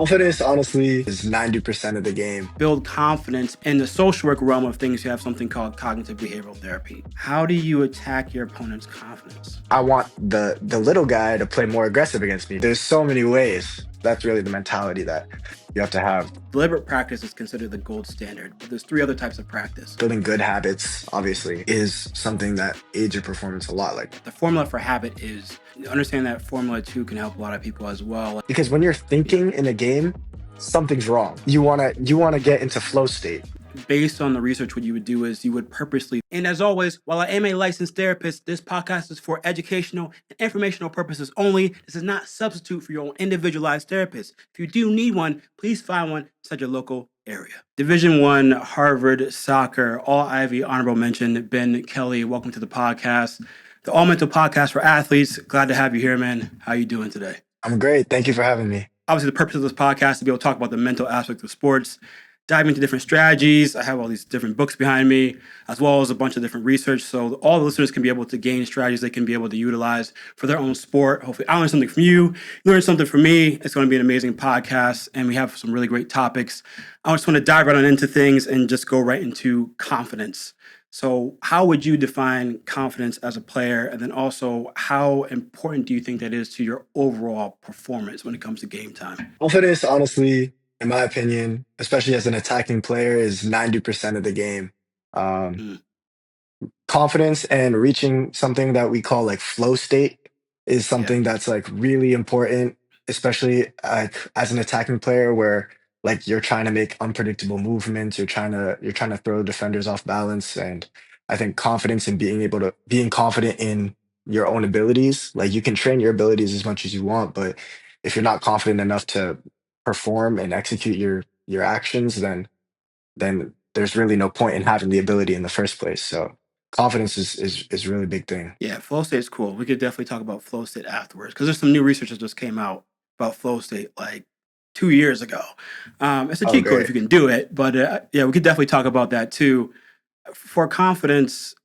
Confidence, honestly, is 90% of the game. Build confidence. In the social work realm of things, you have something called cognitive behavioral therapy. How do you attack your opponent's confidence? I want the little guy to play more aggressive against me. There's so many ways. That's really the mentality that you have to have. Deliberate practice is considered the gold standard, but there's three other types of practice. Building good habits, obviously, is something that aids your performance a lot. Like, The formula for habit is understand that formula too can help a lot of people as well. because when you're thinking in a game, something's wrong. You wanna get into flow state. Based on the research, what you would do is you would purposely. And as always, while I am a licensed therapist, this podcast is for educational and informational purposes only. This is not substitute for your own individualized therapist. If you do need one, please find one inside your local area. Division One, Harvard soccer, all Ivy honorable mention, Ben Kelly. Welcome to the podcast, the All Mental Podcast for athletes. Glad to have you here, man. How you doing today? I'm great. Thank you for having me. Obviously, the purpose of this podcast is to be able to talk about the mental aspect of sports, dive into different strategies. I have all these different books behind me, as well as a bunch of different research. So all the listeners can be able to gain strategies they can be able to utilize for their own sport. Hopefully, I learned something from you. You learned something from me. It's going to be an amazing podcast, and we have some really great topics. I just want to dive right on into things and just go right into confidence. So, how would you define confidence as a player? And then also, how important do you think that is to your overall performance when it comes to game time? Confidence, honestly, in my opinion, especially as an attacking player, is 90% of the game. Um, Mm, Confidence and reaching something that we call like flow state is yeah. something that's like really important, especially like as an attacking player where like you're trying to make unpredictable movements, you're trying to throw defenders off balance. And I think confidence and being confident in your own abilities, like you can train your abilities as much as you want, but if you're not confident enough to perform and execute your actions, then there's really no point in having the ability in the first place. So confidence is really a big thing. Yeah, flow state is cool. We could definitely talk about flow state afterwards because there's some new research that just came out about flow state like 2 years ago. It's a Oh, cheat code if great. you can do it, but yeah, we could definitely talk about that too. For confidence,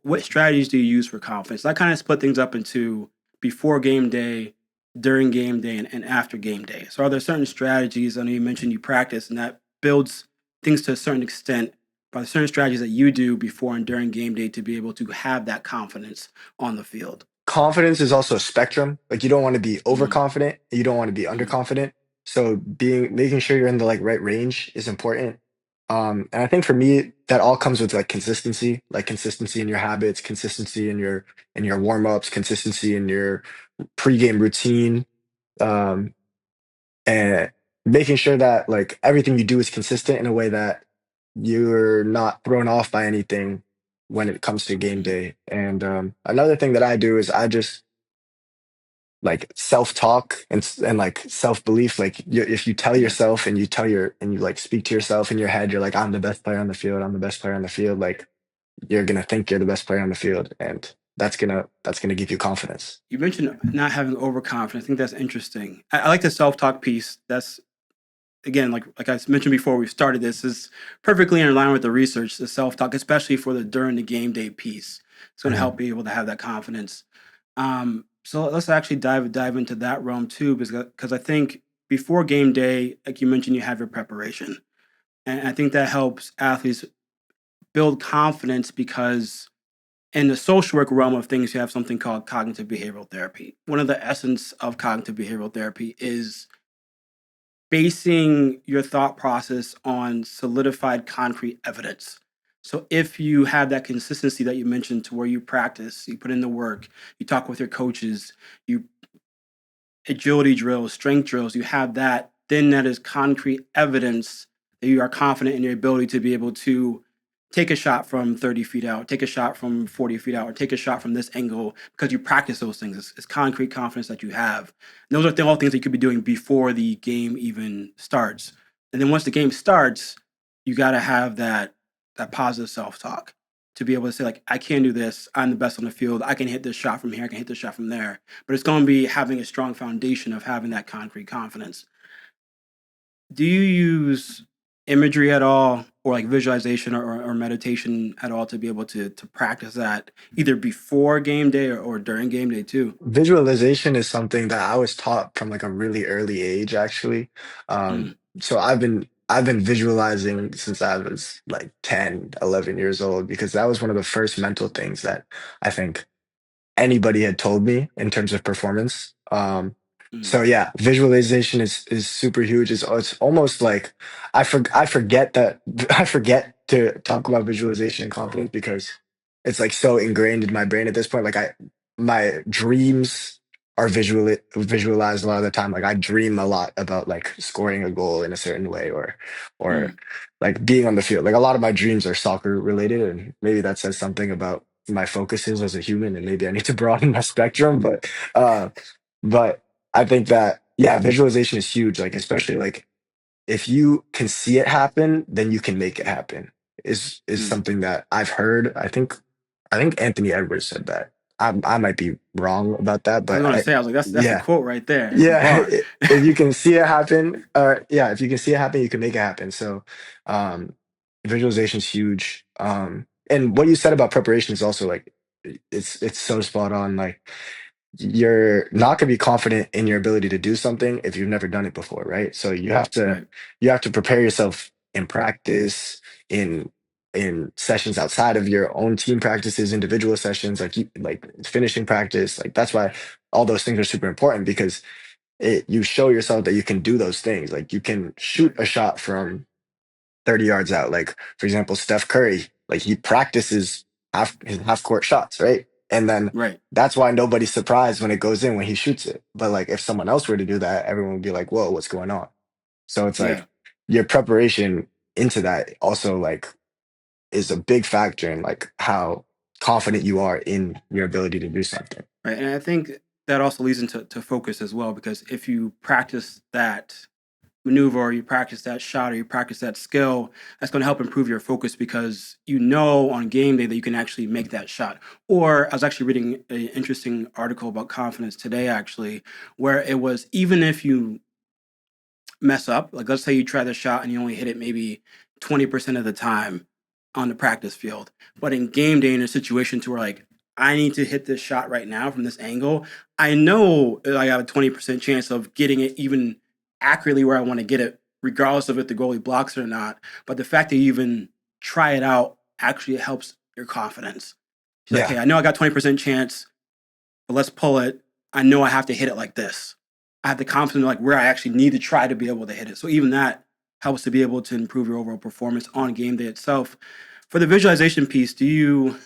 what strategies do you use for confidence? I kind of split things up into before game day, during game day, and after game day. So, are there certain strategies? I know you mentioned you practice, and that builds things to a certain extent. But are there certain strategies that you do before and during game day to be able to have that confidence on the field? Confidence is also a spectrum. Like you don't want to be Mm, overconfident, you don't want to be mm, underconfident. So being making sure you're in the like right range is important. And I think for me, that all comes with like consistency in your habits, consistency in your warm-ups, consistency in your pregame routine. Um, and making sure that like everything you do is consistent in a way that you're not thrown off by anything when it comes to game mm. day. And another thing that I do is I just like self-talk and like self-belief. Like if you tell Yes. yourself and you like speak to yourself in your head, you're like, I'm the best player on the field. I'm the best player on the field. Like you're gonna think you're the best player on the field, and that's gonna give you confidence. You mentioned not having overconfidence. I think that's interesting. I like the self talk piece. That's again, like I mentioned before we started this, is perfectly in line with the research, the self talk, especially for the during the game day piece. It's going to help Mhm. be able to have that confidence. So let's actually dive into that realm too, because I think before game day, like you mentioned, you have your preparation, and I think that helps athletes build confidence because in the social work realm of things, you have something called cognitive behavioral therapy. One of the essence of cognitive behavioral therapy is basing your thought process on solidified concrete evidence. So if you have that consistency that you mentioned to where you practice, you put in the work, you talk with your coaches, you agility drills, strength drills, you have that, then that is concrete evidence that you are confident in your ability to be able to take a shot from 30 feet out, take a shot from 40 feet out, or take a shot from this angle because you practice those things. It's concrete confidence that you have. And those are all things that you could be doing before the game even starts. And then once the game starts, you got to have that positive self-talk to be able to say like, I can do this. I'm the best on the field. I can hit this shot from here. I can hit this shot from there. But it's going to be having a strong foundation of having that concrete confidence. Do you use imagery at all, or like visualization or meditation at all to be able to practice that either before game day or during game day too? Visualization is something that I was taught from like a really early age, actually. Mm, So I've been visualizing since I was like 10, 11 years old because that was one of the first mental things that I think anybody had told me in terms of performance. mm, So yeah, visualization is super huge. It's almost like I forget that I forget to talk about visualization and confidence because it's like so ingrained in my brain at this point. Like my dreams are visualized a lot of the time. Like I dream a lot about like scoring a goal in a certain way or mm. like being on the field. Like a lot of my dreams are soccer related, and maybe that says something about my focuses as a human, and maybe I need to broaden my spectrum. But I think that yeah, visualization is huge. Like especially like if you can see it happen, then you can make it happen. Is Mm. something that I've heard. I think Anthony Edwards said that. I might be wrong about that, I was but gonna say, I was like, that's a yeah, quote right there. It's a yeah. bar. If you can see it happen, yeah, if you can see it happen, you can make it happen. So, um, visualization is huge. And what you said about preparation is also like it's so spot on. Like you're not going to be confident in your ability to do something if you've never done it before, right? So Right, you have to prepare yourself in practice, in sessions outside of your own team practices, individual sessions, like finishing practice. Like that's why all those things are super important because you show yourself that you can do those things. Like you can shoot right, a shot from 30 yards out. Like, for example, Steph Curry, like he practices his half court shots, right? And then right. that's why nobody's surprised when it goes in when he shoots it. But like if someone else were to do that, everyone would be like, whoa, what's going on? So it's Yeah. like your preparation into that also like is a big factor in like how confident you are in your ability to do something. Right. And I think that also leads into focus as well, because if you practice that maneuver or you practice that shot or you practice that skill, that's going to help improve your focus because you know on game day that you can actually make that shot. Or I was actually reading an interesting article about confidence today, actually, where it was even if you mess up. Like let's say you try the shot and you only hit it maybe 20% of the time on the practice field. But in game day in a situation to where like I need to hit this shot right now from this angle, I know I have a 20% chance of getting it even accurately where I want to get it, regardless of if the goalie blocks it or not. But the fact that you even try it out actually helps your confidence. She's like, hey, Yeah. I know I got 20% chance, but let's pull it. I know I have to hit it like this. I have the confidence like where I actually need to try to be able to hit it. So even that helps to be able to improve your overall performance on game day itself. For the visualization piece, do you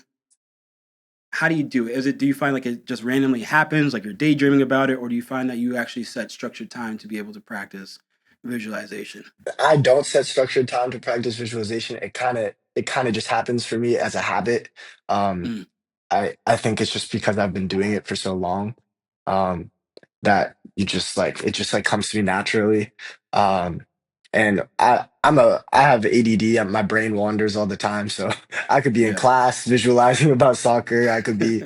how do you do it? Do you find like it just randomly happens, like you're daydreaming about it, or do you find that you actually set structured time to be able to practice visualization? I don't set structured time to practice visualization. It kind of just happens for me as a habit. Um, Mm, I think it's just because I've been doing it for so long, um, that you just like it just like comes to me naturally. Um, and I have ADD. My brain wanders all the time, so I could be in yeah. class visualizing about soccer. I could be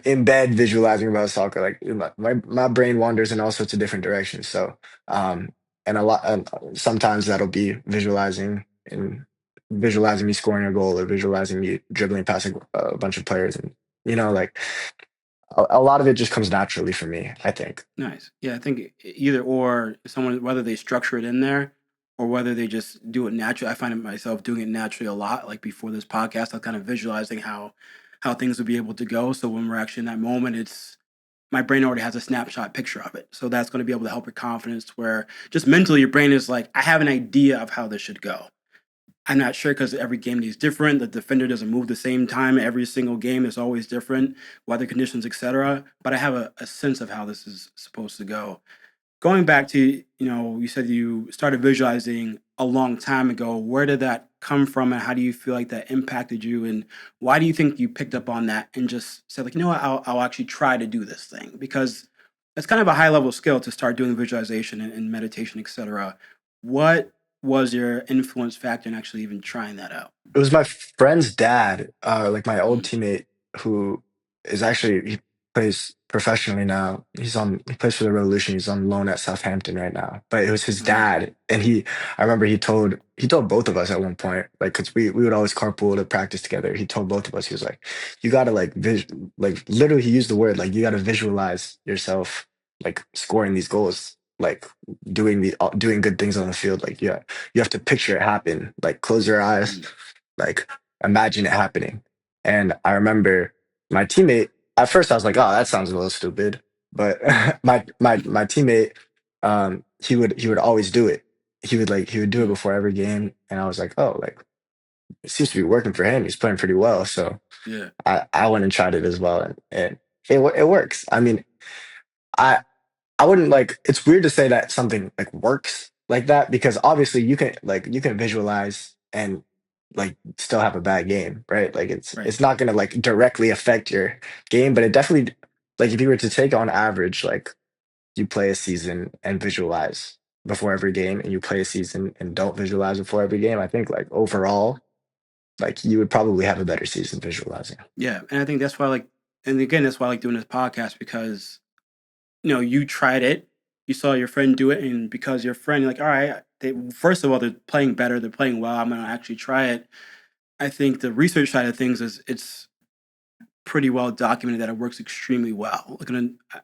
in bed visualizing about soccer. Like my brain wanders in all sorts of different directions. So and sometimes that'll be visualizing me scoring a goal or visualizing me dribbling past a bunch of players and like a lot of it just comes naturally for me, I think. Nice. Yeah, I think either or someone whether they structure it in there or whether they just do it naturally. I find it myself doing it naturally a lot. Like before this podcast, I'm kind of visualizing how things would be able to go. So when we're actually in that moment, it's my brain already has a snapshot picture of it. So that's going to be able to help your confidence where just mentally your brain is like, I have an idea of how this should go. I'm not sure because every game is different. The defender doesn't move the same time. Every single game is always different, weather conditions, etc. But I have a sense of how this is supposed to go. Going back to, you said you started visualizing a long time ago. Where did that come from, and how do you feel like that impacted you? And why do you think you picked up on that and just said, like, you know what, I'll actually try to do this thing? Because it's kind of a high level skill to start doing visualization and meditation, etc. What was your influence factor in actually even trying that out? It was my friend's dad, like my old Mm, teammate, who is actually plays professionally now. He plays for the Revolution. He's on loan at Southampton right now. But it was his Uh, dad, and I remember he told both of us at one point, like, because we would always carpool to practice together. He told both of us, he was like, you gotta like literally he used the word like you gotta visualize yourself like scoring these goals, like doing good things on the field. Like, yeah, you have to picture it happen. Like, close your eyes, mm, like imagine it happening. And I remember my teammate, at first I was like, oh, that sounds a little stupid. But yeah. my teammate, he would always do it. He would do it Mm, before every game. And I was like, oh, like it seems to be working for him. He's playing pretty well. So yeah. I went and tried it as well. And it works. I mean, I I wouldn't like it's weird to say that something like works like that because obviously you can visualize and like still have a bad game, right? Like Right. it's not gonna like directly affect your game, but it definitely like if you were to take on average, like you play a season and visualize before every game and you play a season and don't visualize before every game, I think like overall, like you would probably have a better season visualizing. Yeah, and I think that's why, like, and again, that's why I like doing this podcast because you tried it, you saw your friend do it, and because your friend, you're like, all right, they first of all, they're playing better, they're playing well. I'm gonna actually try it. I think the research side of things is it's pretty well documented that it works extremely well.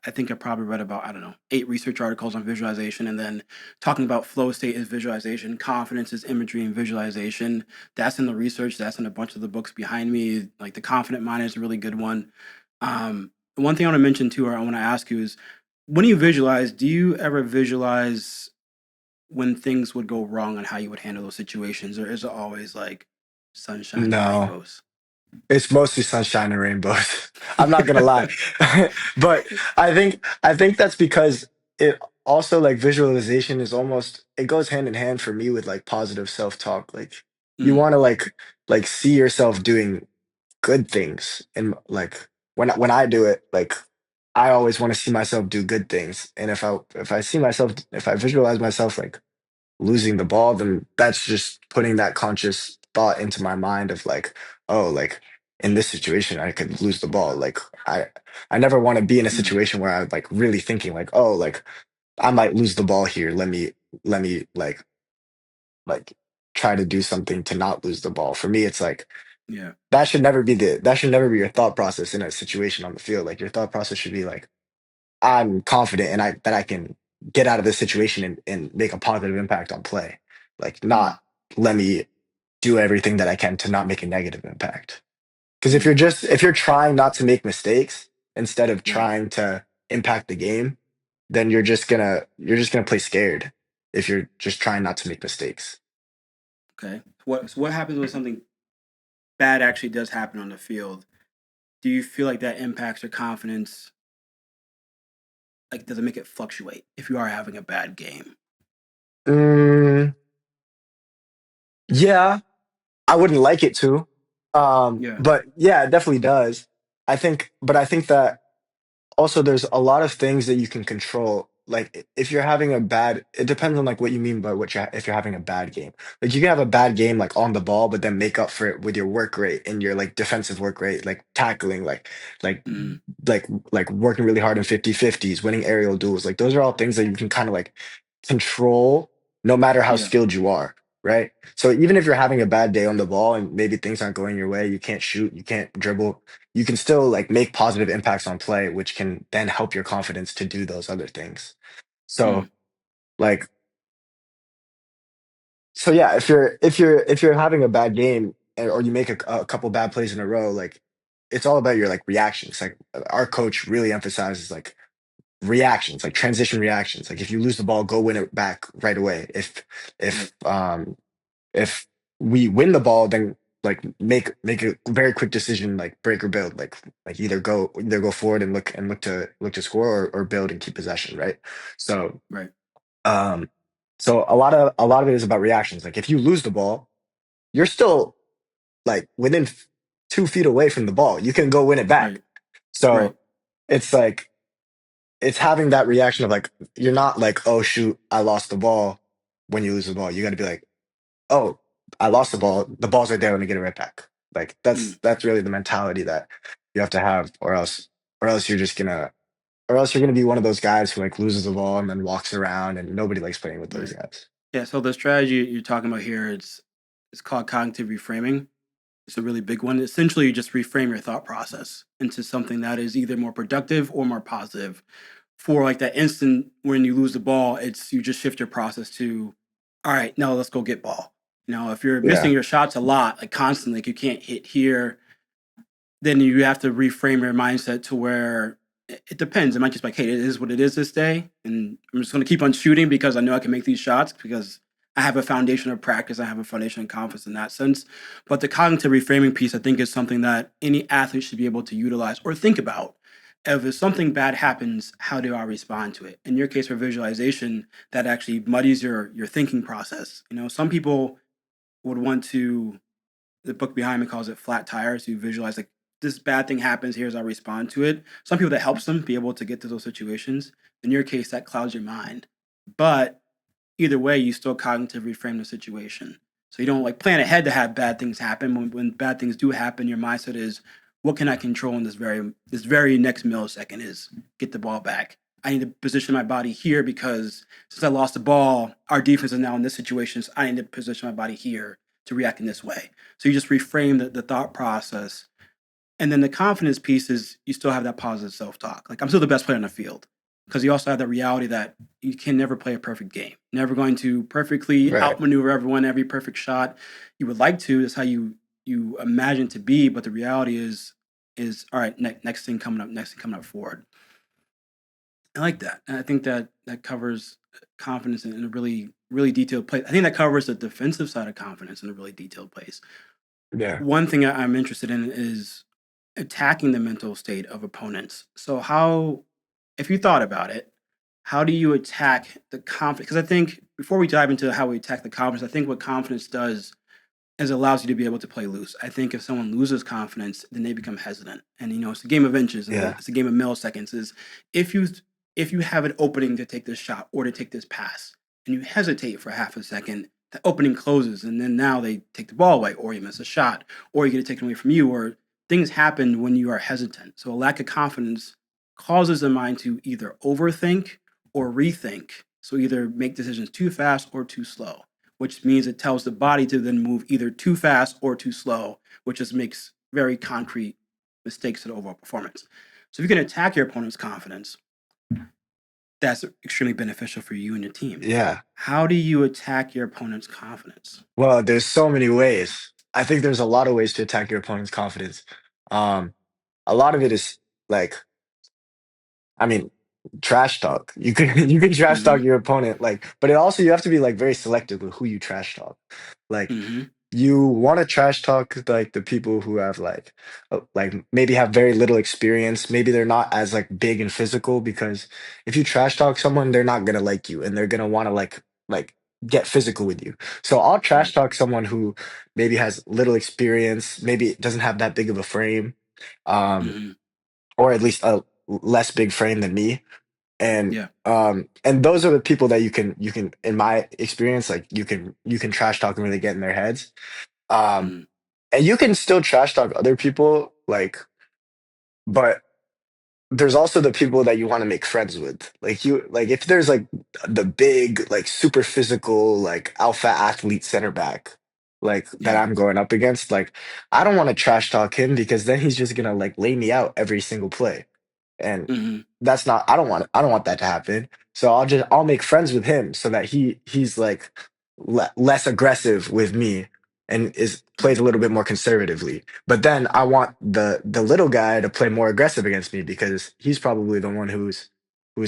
I think I probably read about, I don't know, 8 research articles on visualization, and then talking about flow state is visualization, confidence is imagery and visualization. That's in the research. That's in a bunch of the books behind me. Like the Confident Mind is a really good one. One thing I want to mention too, or I want to ask you is, when you visualize, do you ever visualize when things would go wrong and how you would handle those situations, or is it always like sunshine and No. rainbows? It's mostly sunshine and rainbows. I'm not gonna lie. But I think that's because it also like visualization is almost it goes hand in hand for me with like positive self-talk. Like you Mm, want to like see yourself doing good things and like when I do it, like I always want to see myself do good things. And if I visualize myself like losing the ball, then that's just putting that conscious thought into my mind of like, oh, like in this situation, I could lose the ball. Like I, I never want to be in a mm, situation where I'm like really thinking like, oh, like I might lose the ball here. Let me like try to do something to not lose the ball. For me, it's like yeah. that should never be your thought process in a situation on the field. Like your thought process should be like, I'm confident and I can get out of this situation and make a positive impact on play. Like Mm, not let me do everything that I can to not make a negative impact. Because mm, if you're trying not to make mistakes instead of right. trying to impact the game, then you're just gonna play scared if you're just trying not to make mistakes. Okay. So what happens when something bad actually does happen on the field? Do you feel like that impacts your confidence? Like, does it make it fluctuate if you are having a bad game? Mm, yeah, I wouldn't like it to. Yeah. But yeah, it definitely does. I think that also there's a lot of things that you can control. Like if you're having a bad, it depends on like what you mean by if you're having a bad game. Like you can have a bad game like on the ball, but then make up for it with your work rate and your like defensive work rate, like tackling, like Mm, like working really hard in 50-50s, winning aerial duels. Like those are all things that you can kind of like control no matter how yeah. skilled you are, right? So even if you're having a bad day on the ball and maybe things aren't going your way, you can't shoot, you can't dribble, you can still like make positive impacts on play, which can then help your confidence to do those other things. So Mm, like so yeah, if you're having a bad game or you make a couple bad plays in a row, like it's all about your like reactions. Like our coach really emphasizes like reactions, like transition reactions. Like if you lose the ball, go win it back right away. right. If if we win the ball, then like make a very quick decision, like break or build, like either go forward and look to score or build and keep possession, right? So Right. um so a lot of it is about reactions. Like if you lose the ball, you're still like within 2 feet away from the ball. You can go win it back. Right. Right. So it's like it's having that reaction of like you're not like, oh shoot, I lost the ball when you lose the ball. You got to be like, oh, I lost the ball. The ball's right there. Let me get it right back. Like Mm, that's really the mentality that you have to have, or else you're just gonna or else you're gonna be one of those guys who like loses the ball and then walks around, and nobody likes playing with those Right. guys. Yeah. So the strategy you're talking about here, it's called cognitive reframing. It's a really big one. Essentially, you just reframe your thought process into something that is either more productive or more positive. For like that instant when you lose the ball, it's you just shift your process to, all right, now let's go get ball. If you're missing Yeah, your shots a lot, like constantly, like you can't hit here, then you have to reframe your mindset to where it depends. It might just be like, hey, it is what it is this day, and I'm just going to keep on shooting because I know I can make these shots because I have a foundation of practice. I have a foundation of confidence in that sense. But the cognitive reframing piece, I think, is something that any athlete should be able to utilize or think about. If something bad happens, how do I respond to it? In your case, for visualization, that actually muddies your thinking process. Some people would want to the book behind me calls it flat tires. You visualize like this bad thing happens. Here's how I respond to it. Some people that helps them be able to get to those situations. In your case, that clouds your mind. But either way, you still cognitively reframe the situation. So you don't like plan ahead to have bad things happen. When bad things do happen, your mindset is, what can I control in this very next millisecond? Is get the ball back. I need to position my body here because since I lost the ball, our defense is now in this situation. So I need to position my body here to react in this way. So you just reframe the thought process. And then the confidence piece is you still have that positive self talk. Like, I'm still the best player on the field because you also have that reality that you can never play a perfect game. Never going to perfectly right. outmaneuver everyone, every perfect shot. You would like to. That's how you imagine to be. But the reality is all right. Next thing coming up. Next thing coming up forward. I like that. And I think that covers confidence in a really really detailed place. I think that covers the defensive side of confidence in a really detailed place. Yeah, One thing I'm interested in is attacking the mental state of opponents. So how, if you thought about it, how do you attack the confidence? Because I think before we dive into how we attack the confidence, I think what confidence does is allows you to be able to play loose. I think if someone loses confidence, then they become hesitant. And it's a game of inches and yeah, it's a game of milliseconds. Is if you if you have an opening to take this shot or to take this pass and you hesitate for half a second, the opening closes and then now they take the ball away or you miss a shot or you get it taken away from you or things happen when you are hesitant. So a lack of confidence causes the mind to either overthink or rethink. So either make decisions too fast or too slow, which means it tells the body to then move either too fast or too slow, which just makes very concrete mistakes to the overall performance. So if you can attack your opponent's confidence, that's extremely beneficial for you and your team. yeah. How do you attack your opponent's confidence? Well, there's so many ways. I think there's a lot of ways to attack your opponent's confidence. Um, a lot of it is like, I mean, trash talk. You can you can trash talk Mm-hmm. your opponent, like, but it also you have to be like very selective with who you trash talk. Like, Mm-hmm. you want to trash talk like the people who have like maybe have very little experience. Maybe they're not as like big and physical, because if you trash talk someone, they're not gonna like you and they're gonna want to like get physical with you. So I'll trash Right. talk someone who maybe has little experience, maybe doesn't have that big of a frame, um, Mm-hmm. or at least a less big frame than me. Yeah. And those are the people that you can in my experience, like you can trash talk and really get in their heads. Um, Mm-hmm. and you can still trash talk other people, like, but there's also the people that you want to make friends with. Like if there's like the big, like super physical, like alpha athlete center back, like that Yeah. I'm going up against, like I don't want to trash talk him because then he's just gonna like lay me out every single play. And Mm-hmm. that's not I don't want that to happen. So I'll make friends with him so that he's like less aggressive with me and is plays a Right. little bit more conservatively. But then I want the little guy to play more aggressive against me because he's probably the one who's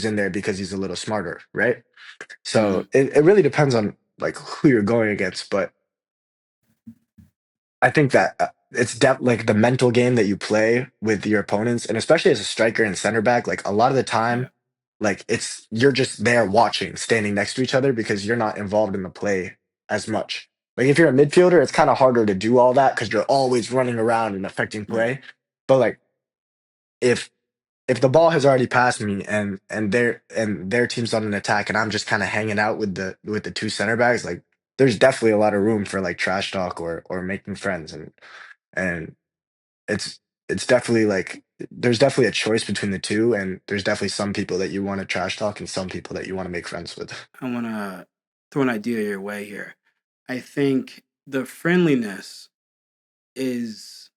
in there because he's a little smarter, right? Mm-hmm. So it really depends on like who you're going against, but I think that like the mental game that you play with your opponents, and especially as a striker and center back. Like a lot of the time, Yeah. like you're just there watching, standing next to each other because you're not involved in the play as much. Like if you're a midfielder, it's kind of harder to do all that because you're always running around and affecting Right. play. But like if if the ball has already passed me and their team's on an attack and I'm just kind of hanging out with the two center backs, like there's definitely a lot of room for like trash talk or making friends, and it's definitely like there's definitely a choice between the two, and there's definitely some people that you want to trash talk and some people that you want to make friends with. I want to throw an idea your way here. I think the friendliness is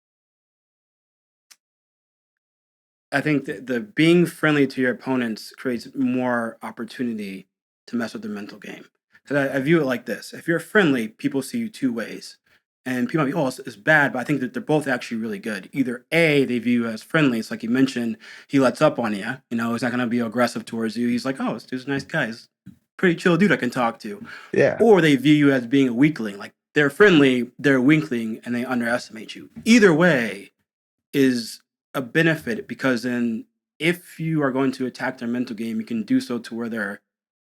I think the being friendly to your opponents creates more opportunity to mess with the mental game. Because I view it like this: if you're friendly, people see you two ways, and people might be, "Oh, it's bad," but I think that they're both actually really good. Either A, they view you as friendly. It's like you mentioned, he lets up on you. You know, he's not going to be aggressive towards you. He's like, "Oh, this dude's a nice guy. He's a pretty chill dude I can talk to." Yeah, Or they view you as being a weakling. Like they're friendly, they're a weakling, and they underestimate you. Either way is a benefit because then if you are going to attack their mental game, you can do so to where they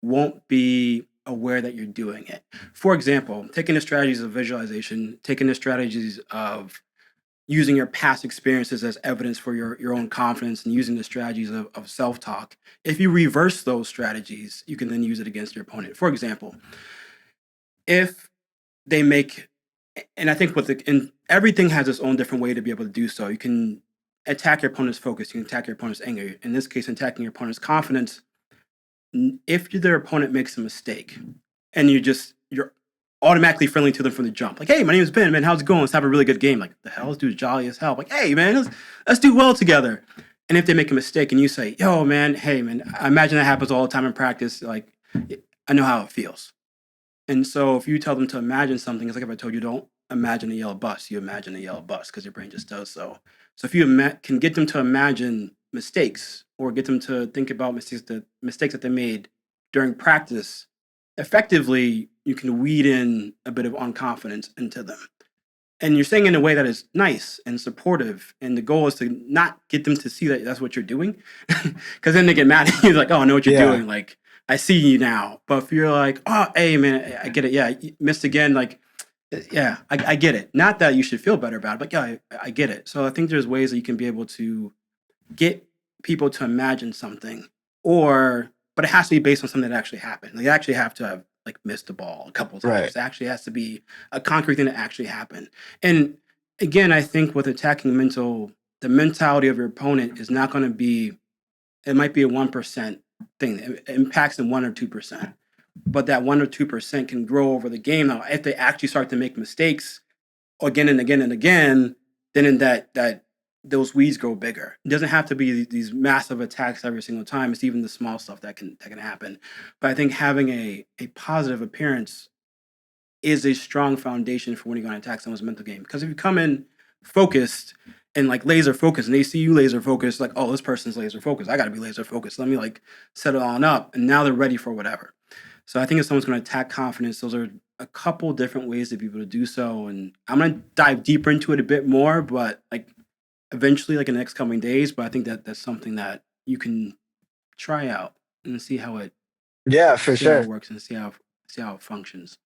won't be aware that you're doing it. For example, taking the strategies of visualization, taking the strategies of using your past experiences as evidence for your own confidence and using the strategies of self-talk. If you reverse those strategies, you can then use it against your opponent. For example, if they make and I think with the and everything has its own different way to be able to do so. You can attack your opponent's focus, you can attack your opponent's anger. In this case, attacking your opponent's confidence. If their opponent makes a mistake and you're automatically friendly to them from the jump. Like, hey, my name is Ben, man, how's it going? Let's have a really good game. Like, the hell, this dude's jolly as hell. Like, hey man, let's do well together. And if they make a mistake and you say, yo, man, hey man, I imagine that happens all the time in practice. Like, I know how it feels. And so if you tell them to imagine something, it's like if I told you don't imagine a yellow bus, you imagine a yellow bus because your brain just does so. So if you can get them to imagine mistakes or get them to think about mistakes that they made during practice, effectively you can weed in a bit of unconfidence into them. And you're saying in a way that is nice and supportive. And the goal is to not get them to see that that's what you're doing. Because then they get mad at you, like, oh, I know what you're yeah, doing. Like, I see you now. But if you're like, oh, hey, man, I get it. Yeah, you missed again. Like, yeah, I get it. Not that you should feel better about it, but yeah, I get it. So I think there's ways that you can be able to get people to imagine something, or but it has to be based on something that actually happened. Like, you actually have to have like missed the ball a couple of right. times. It actually has to be a concrete thing that actually happened. And again, I think with attacking the mentality of your opponent is not going to be. It might be a 1% thing. It impacts in 1 or 2%, but that 1 or 2% can grow over the game. Now, if they actually start to make mistakes again and again and again, then in that those weeds grow bigger. It doesn't have to be these massive attacks every single time. It's even the small stuff that can happen. But I think having a positive appearance is a strong foundation for when you're going to attack someone's mental game. Because if you come in focused and like laser focused, and they see you laser focused, like, oh, this person's laser focused. I got to be laser focused. Let me like set it on up, and now they're ready for whatever. So I think if someone's going to attack confidence, those are a couple different ways to be able to do so. And I'm going to dive deeper into it a bit more, but like eventually, like in the next coming days. But I think that that's something that you can try out and Yeah, for see how it sure. works and see how it functions.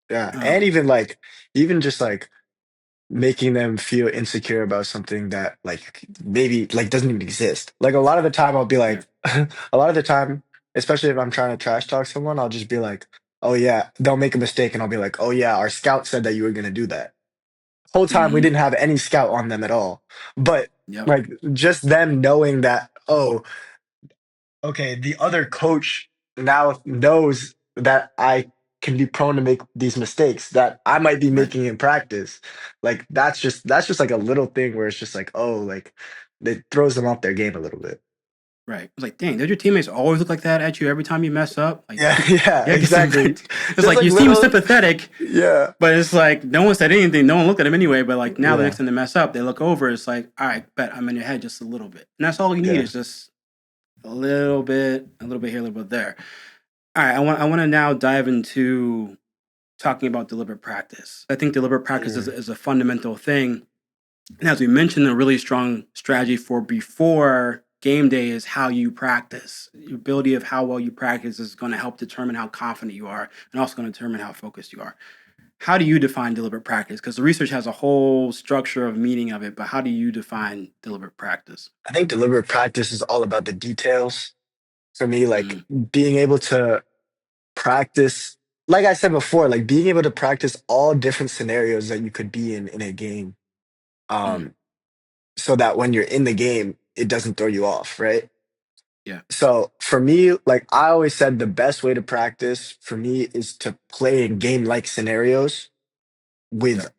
Yeah, and Um, even like even just like making them feel insecure about something that like maybe like doesn't even exist. Like a lot of the time I'll be yeah. like a lot of the time, especially if I'm trying to trash talk someone, I'll just be like, "Oh yeah," they'll make a mistake and I'll be like, "Oh yeah, our scout said that you were going to do that." Whole time we Mm-hmm. didn't have any scout on them at all. But Yep. like just them knowing that, oh, okay, the other coach now knows that I can be prone to make these mistakes that I might be Right. making in practice. Like that's just like a little thing where it's just like, oh, like it throws them off their game a little bit. Right. It's like, dang, did your teammates always look like that at you every time you mess up? Like, Yeah, yeah, yeah, get some. exactly. It's Just like like you seem little, sympathetic, yeah, but it's like no one said anything. No one looked at him anyway. But like now, the next yeah, time they mess up, they look over. It's like, all right, bet I'm in your head just a little bit, and that's all you need yeah. is just a little bit here, a little bit there. All right, I want to now dive into talking about deliberate practice. I think deliberate practice Mm. is a fundamental thing. And as we mentioned, a really strong strategy for before game day is how you practice. Your ability of how well you practice is going to help determine how confident you are and also going to determine how focused you are. How do you define deliberate practice? Because the research has a whole structure of meaning of it, but how do you define deliberate practice? I think deliberate practice is all about the details. For me, like Mm, being able to practice, like I said before, like being able to practice all different scenarios that you could be in a game. mm, Um, so that when you're in the game, it doesn't throw you off, right? Yeah. So for me, like I always said, the best way to practice for me is to play in game-like scenarios with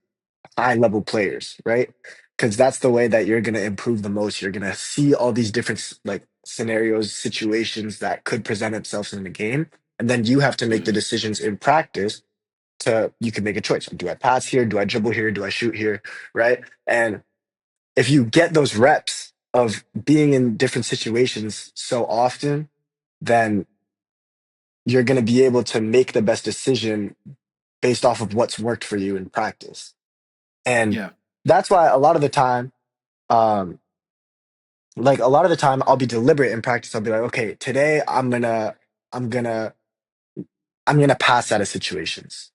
high level players, right? Because that's the way that you're going to improve the most. You're going to see all these different like scenarios, situations that could present themselves in the game. And then you have to make the Mhm. decisions in practice to, you can make a choice. Do I pass here? Do I dribble here? Do I shoot here? Right. And if you get those reps of being in different situations so often, then you're going to be able to make the best decision based off of what's worked for you in practice. And Yeah. that's why a lot of the time, um, like a lot of the time I'll be deliberate in practice. I'll be like, okay, today I'm gonna, I'm gonna pass out of situations.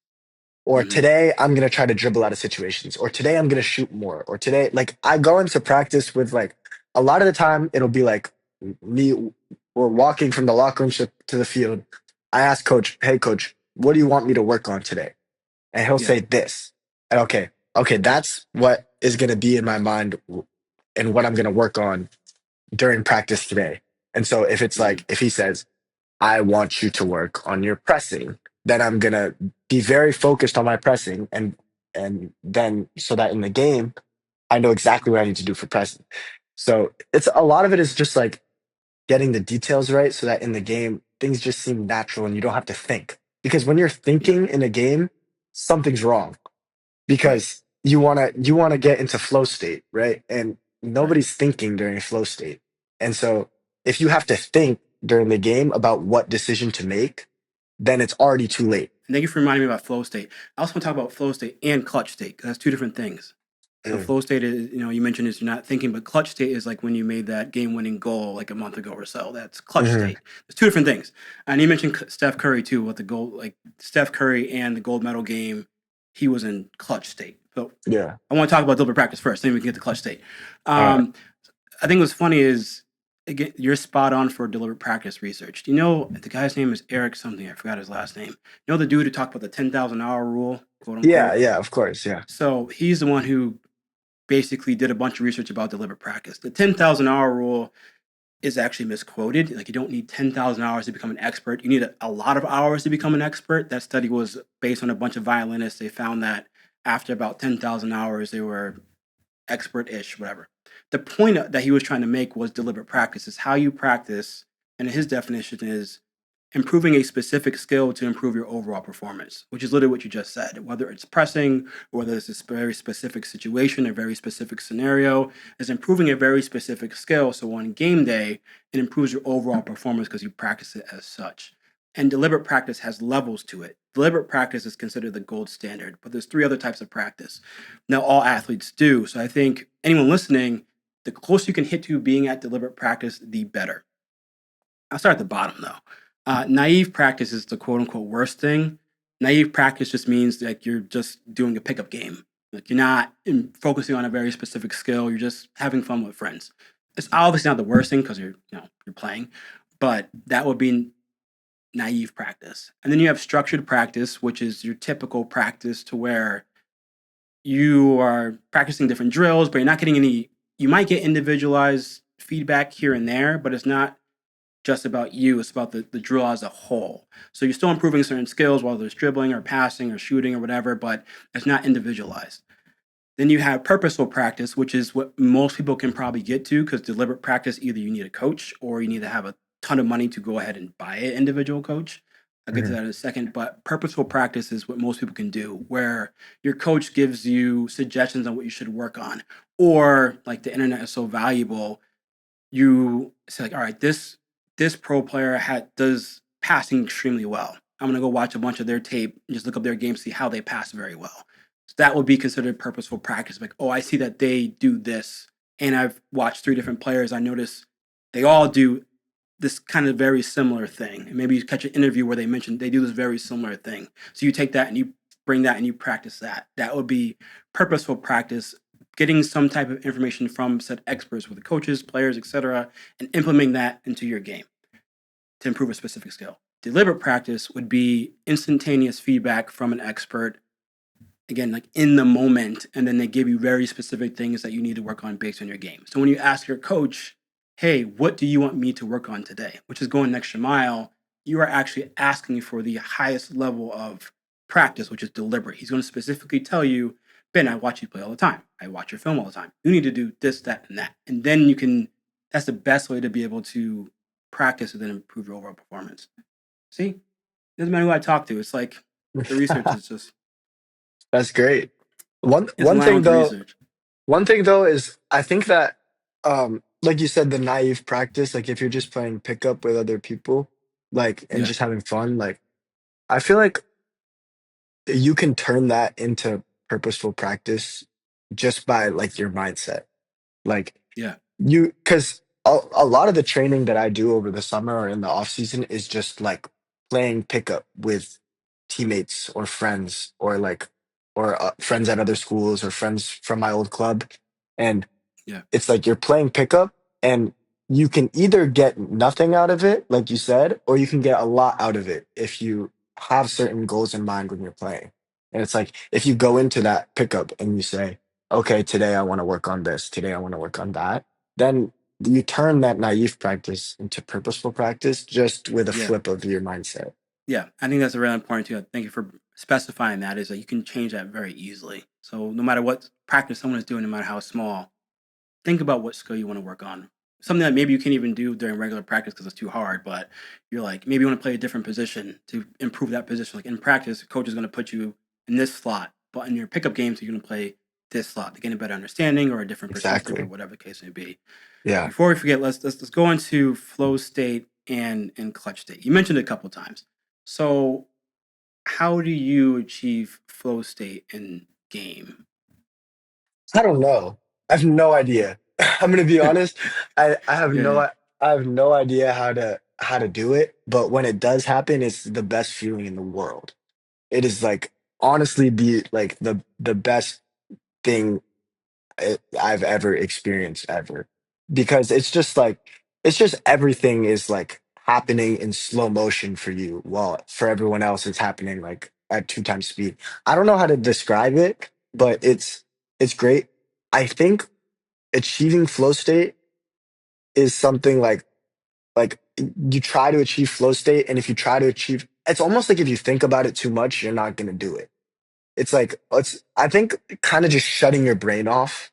Or Mhm. today I'm gonna try to dribble out of situations. Or today I'm gonna shoot more. Or today, like I go into practice with like a lot of the time it'll be like me, we're walking from the locker room to the field. I ask coach, hey coach, what do you want me to work on today? And he'll Yeah. say this. And okay, that's what is gonna be in my mind and what I'm gonna work on during practice today. And so if it's Mhm. like, if he says, I want you to work on your pressing, then I'm gonna be very focused on my pressing and then so that in the game, I know exactly what I need to do for pressing. So it's a lot of it is just like getting the details right so that in the game things just seem natural and you don't have to think. Because when you're Yeah. thinking in a game, something's wrong Right. because you want to get into flow state, right? And Right. nobody's thinking during flow state. And so if you have to think during the game about what decision to make, then it's already too late. And thank you for reminding me about flow state. I also want to talk about flow state and clutch state because that's two different things. So Mm, flow state is, you mentioned is you're not thinking, but clutch state is like when you made that game-winning goal like a month ago or so. That's clutch mhm. state. There's two different things. And you mentioned Steph Curry too, what the goal, like Steph Curry and the gold medal game, he was in clutch state. So Yeah. I want to talk about deliberate practice first, then we can get to clutch state. All right. Um, I think what's funny is again, you're spot on for deliberate practice research. Do you know the guy's name is Eric something? I forgot his last name. You know the dude who talked about the 10,000 hour rule, quote Yeah, unquote. yeah, of course. Yeah. So he's the one who basically did a bunch of research about deliberate practice. The 10,000 hour rule is actually misquoted. Like you don't need 10,000 hours to become an expert. You need a lot of hours to become an expert. That study was based on a bunch of violinists. They found that after about 10,000 hours, they were expert-ish, whatever. The point that he was trying to make was deliberate practice is how you practice, and his definition is improving a specific skill to improve your overall performance, which is literally what you just said. Whether it's pressing, or whether it's a very specific situation, a very specific scenario, is improving a very specific skill. So on game day, it improves your overall performance because you practice it as such. And deliberate practice has levels to it. Deliberate practice is considered the gold standard, but there's three other types of practice. Now, all athletes do. So I think anyone listening, the closer you can hit to being at deliberate practice, the better. I'll start at the bottom though. Naive practice is the quote unquote worst thing. Naive practice just means like you're just doing a pickup game. Like you're not focusing on a very specific skill. You're just having fun with friends. It's obviously not the worst thing because you're playing, but that would be naive practice. And then you have structured practice, which is your typical practice to where you are practicing different drills, but you're not getting any. You might get individualized feedback here and there, but it's not just about you. It's about the drill as a whole. So you're still improving certain skills, whether it's dribbling or passing or shooting or whatever, but it's not individualized. Then you have purposeful practice, which is what most people can probably get to because deliberate practice, either you need a coach or you need to have a ton of money to go ahead and buy an individual coach. I'll get to Mhm. that in a second. But purposeful practice is what most people can do, where your coach gives you suggestions on what you should work on. Or like the internet is so valuable, you say like, all right, this pro player does passing extremely well. I'm gonna go watch a bunch of their tape and just look up their game, see how they pass very well. So that would be considered purposeful practice. Like, oh, I see that they do this, and I've watched three different players. I notice they all do this kind of very similar thing. And maybe you catch an interview where they mention they do this very similar thing. So you take that and you bring that and you practice that. That would be purposeful practice, getting some type of information from said experts, with the coaches, players, etc., and implementing that into your game to improve a specific skill. Deliberate practice would be instantaneous feedback from an expert again, like in the moment, and then they give you very specific things that you need to work on based on your game. So when you ask your coach, hey, what do you want me to work on today, which is going an extra mile, you are actually asking for the highest level of practice, which is deliberate. He's going to specifically tell you, Ben, I watch you play all the time. I watch your film all the time. You need to do this, that, and that. And then you can, that's the best way to be able to practice and then improve your overall performance. See, doesn't matter who I talk to. It's like the research is just, That's great. One it's in one line thing with the though, research. one thing though is I think that like you said, the naive practice, like if you're just playing pickup with other people, like and Yeah. just having fun, like I feel like you can turn that into purposeful practice just by like your mindset. Like Yeah. you, because a lot of the training that I do over the summer or in the off season is just like playing pickup with teammates or friends or like or friends at other schools or friends from my old club, and Yeah. it's like you're playing pickup and you can either get nothing out of it, like you said, or you can get a lot out of it if you have certain goals in mind when you're playing. And it's like if you go into that pickup and you say, okay, today I want to work on this, today I want to work on that, then you turn that naive practice into purposeful practice just with a Yeah. flip of your mindset. Yeah. I think that's a really important too. Thank you for specifying that, is that you can change that very easily. So no matter what practice someone is doing, no matter how small, think about what skill you want to work on. Something that maybe you can't even do during regular practice because it's too hard, but you're like, maybe you want to play a different position to improve that position. Like in practice, the coach is going to put you in this slot, but in your pickup games, you're going to play this slot to gain a better understanding or a different perspective or Exactly. whatever the case may be. Yeah. Before we forget, let's go into flow state and clutch state. You mentioned it a couple times. So how do you achieve flow state in game? I don't know. I have no idea. I'm gonna be honest. I have Yeah, yeah, I have no idea how to do it. But when it does happen, it's the best feeling in the world. It is like honestly the best thing I've ever experienced ever, because it's just like it's just everything is like happening in slow motion for you, while for everyone else it's happening like at two times speed. I don't know how to describe it, but it's great. I think achieving flow state is something like you try to achieve flow state, and if you try to achieve, it's almost like if you think about it too much, you're not going to do it. It's like it's I think kind of just shutting your brain off,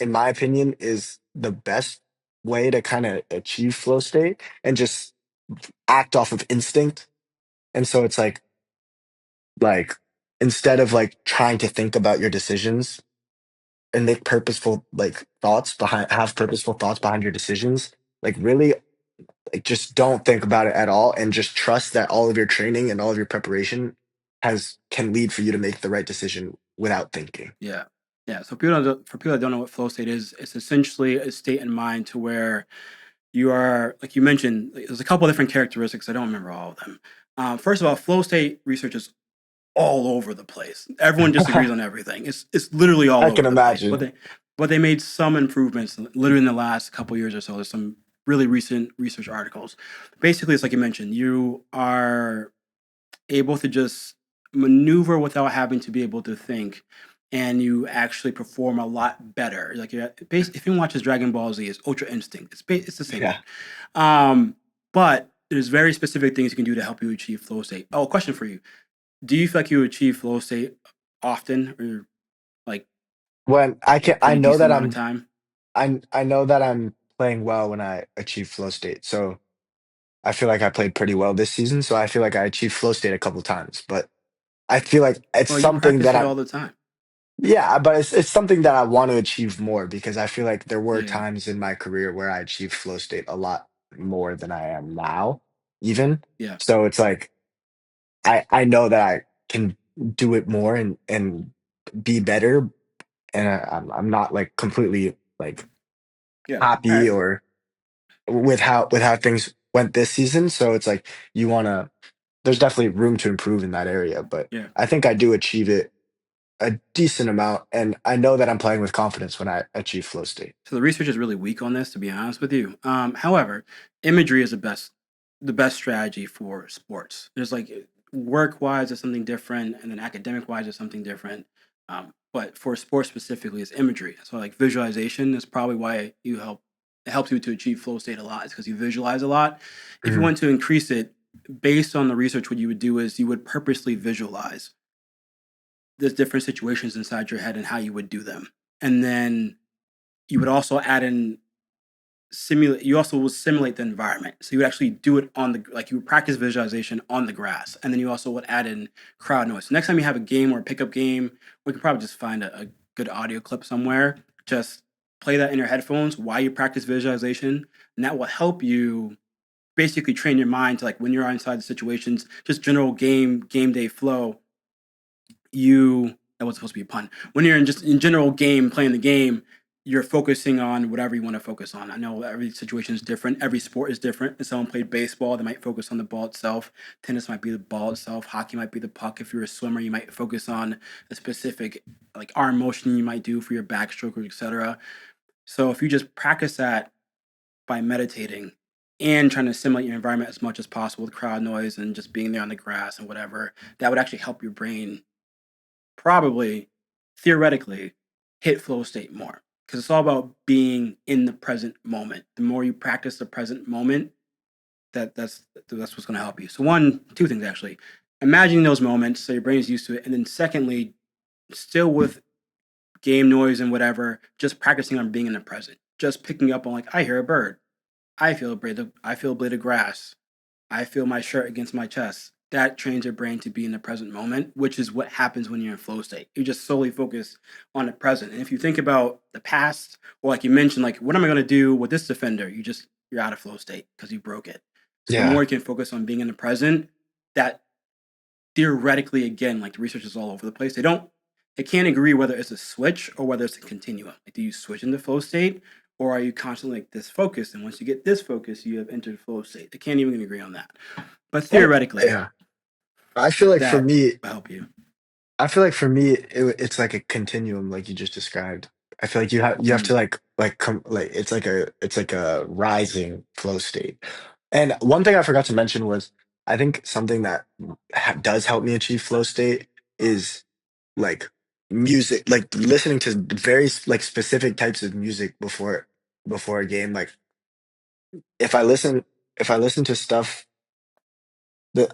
in my opinion, is the best way to kind of achieve flow state and just act off of instinct. And so it's like instead of like trying to think about your decisions and make purposeful like thoughts behind have purposeful thoughts behind your decisions, like really like just don't think about it at all and just trust that all of your training and all of your preparation has can lead for you to make the right decision without thinking. yeah, yeah. So for people that don't know what flow state is, it's essentially a state in mind to where you are, like you mentioned, like, there's a couple different characteristics. I don't remember all of them. First of all, flow state research is all over the place. Everyone disagrees on everything. It's literally all I can over the place. imagine. But they made some improvements literally in the last couple years or so. There's some really recent research articles. Basically, it's like you mentioned, you are able to just maneuver without having to be able to think, and you actually perform a lot better. Like if you watch Dragon Ball Z, it's Ultra Instinct. It's the same Yeah. thing. But there's very specific things you can do to help you achieve flow state. Oh, question for you: do you feel like you achieve flow state often, or like When I a can pretty decent amount of time? I know that I'm playing well when I achieve flow state. So I feel like I played pretty well this season. So I feel like I achieved flow state a couple times. But I feel like it's Well, you something practice that it I all the time. yeah, but it's something that I want to achieve more because I feel like there were Yeah, times in my career where I achieved flow state a lot more than I am now, even. yeah, So it's like I know that I can do it more and be better, and I'm not like completely like yeah. All happy right. or with how things went this season. So it's like you want to. There's definitely room to improve in that area, but Yeah. I think I do achieve it a decent amount, and I know that I'm playing with confidence when I achieve flow state. So the research is really weak on this, to be honest with you. However, imagery is the best strategy for sports. There's like work wise is something different, and then academic wise is something different. But for sports specifically, it's imagery. So like visualization is probably why it helps you to achieve flow state a lot. It's because you visualize a lot. If you Mhm. want to increase it, based on the research, what you would do is you would purposely visualize the different situations inside your head and how you would do them, and then you would also add in simulate you also will simulate the environment. So you would actually do it on the like you would practice visualization on the grass. And then you also would add in crowd noise. So next time you have a game or a pickup game, we could probably just find a good audio clip somewhere. Just play that in your headphones while you practice visualization. And that will help you basically train your mind to like when you're inside the situations, just general game day flow, you that was supposed to be a pun. When you're in just in general game playing the game, you're focusing on whatever you want to focus on. I know every situation is different. Every sport is different. If someone played baseball, they might focus on the ball itself. Tennis might be the ball itself. Hockey might be the puck. If you're a swimmer, you might focus on a specific like arm motion you might do for your backstroke or etc. So if you just practice that by meditating and trying to simulate your environment as much as possible with crowd noise and just being there on the grass and whatever, that would actually help your brain probably theoretically hit flow state more because it's all about being in the present moment. The more you practice the present moment, that's what's going to help you. So two things actually: imagining those moments so your brain's used to it, and then secondly, still with game noise and whatever, just practicing on being in the present, just picking up on like I hear a bird, I feel a blade of grass, I feel my shirt against my chest. That trains your brain to be in the present moment, which is what happens when you're in flow state. You just solely focus on the present. And if you think about the past, or like you mentioned, like what am I going to do with this defender? You're out of flow state because you broke it. So the more Yeah. you can focus on being in the present, that theoretically, again, like the research is all over the place. They can't agree whether it's a switch or whether it's a continuum. Like, do you switch into flow state, or are you constantly like this focus? And once you get this focus, you have entered flow state. They can't even agree on that. But Well, theoretically, yeah. I feel like for that me, will help you. it's like a continuum, like you just described. I feel like you have Mm, to like it's like a rising flow state. And one thing I forgot to mention was I think something that does help me achieve flow state is like music, like listening to very like specific types of music before a game. Like if I listen if I listen to stuff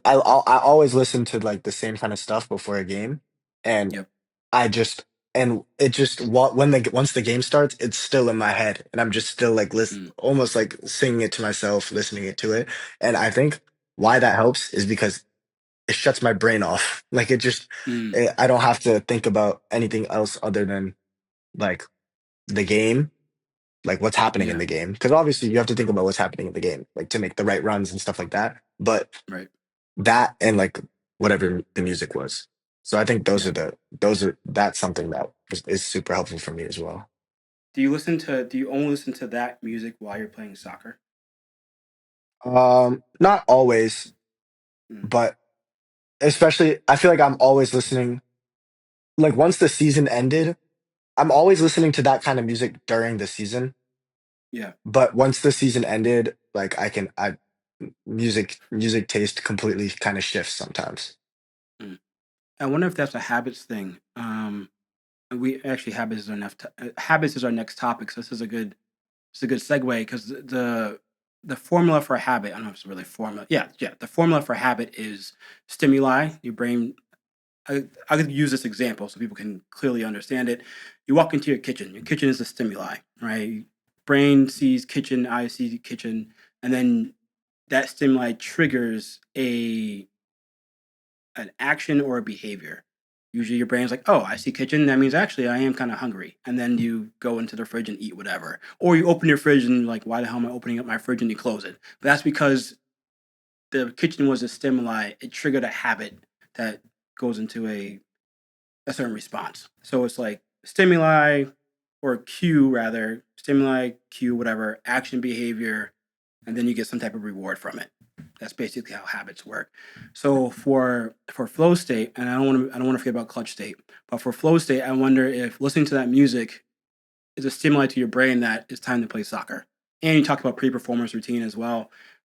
I always listen to like the same kind of stuff before a game, and yep. I just and it just once the game starts, it's still in my head, and I'm just still like Mm, almost like singing it to myself, listening it to it, and I think why that helps is because it shuts my brain off. Like mm, I don't have to think about anything else other than like the game, like what's happening in yeah. the game, because obviously you have to think about what's happening in the game, like to make the right runs and stuff like that, but Right. that and like whatever the music was. So I think Yeah. that's something that is super helpful for me as well. Do you only listen to that music while you're playing soccer? Not always, Mm, but especially I feel like I'm always listening. Like once the season ended, I'm always listening to that kind of music during the season. yeah. But once the season ended, like I music taste completely kind of shifts sometimes. Mm. I wonder if that's a habits thing. And we actually habits is our next topic. So this is a good segue because the formula for a habit. I don't know if it's really formula. Yeah, yeah. The formula for a habit is stimuli. Your brain. I could use this example so people can clearly understand it. You walk into your kitchen. Your kitchen is a stimuli, right? Brain sees kitchen, eye sees kitchen, and then that stimuli triggers a an action or a behavior. Usually your brain's like, oh, I see kitchen. That means actually I am kind of hungry. And then you go into the fridge and eat whatever. Or you open your fridge and like, why the hell am I opening up my fridge and you close it? But that's because the kitchen was a stimuli. It triggered a habit that goes into a certain response. So it's like stimuli or cue rather, stimuli, cue, whatever, action behavior, and then you get some type of reward from it. That's basically how habits work. So for flow state, and I don't want to forget about clutch state, but for flow state, I wonder if listening to that music is a stimuli to your brain that it's time to play soccer. And you talked about pre-performance routine as well.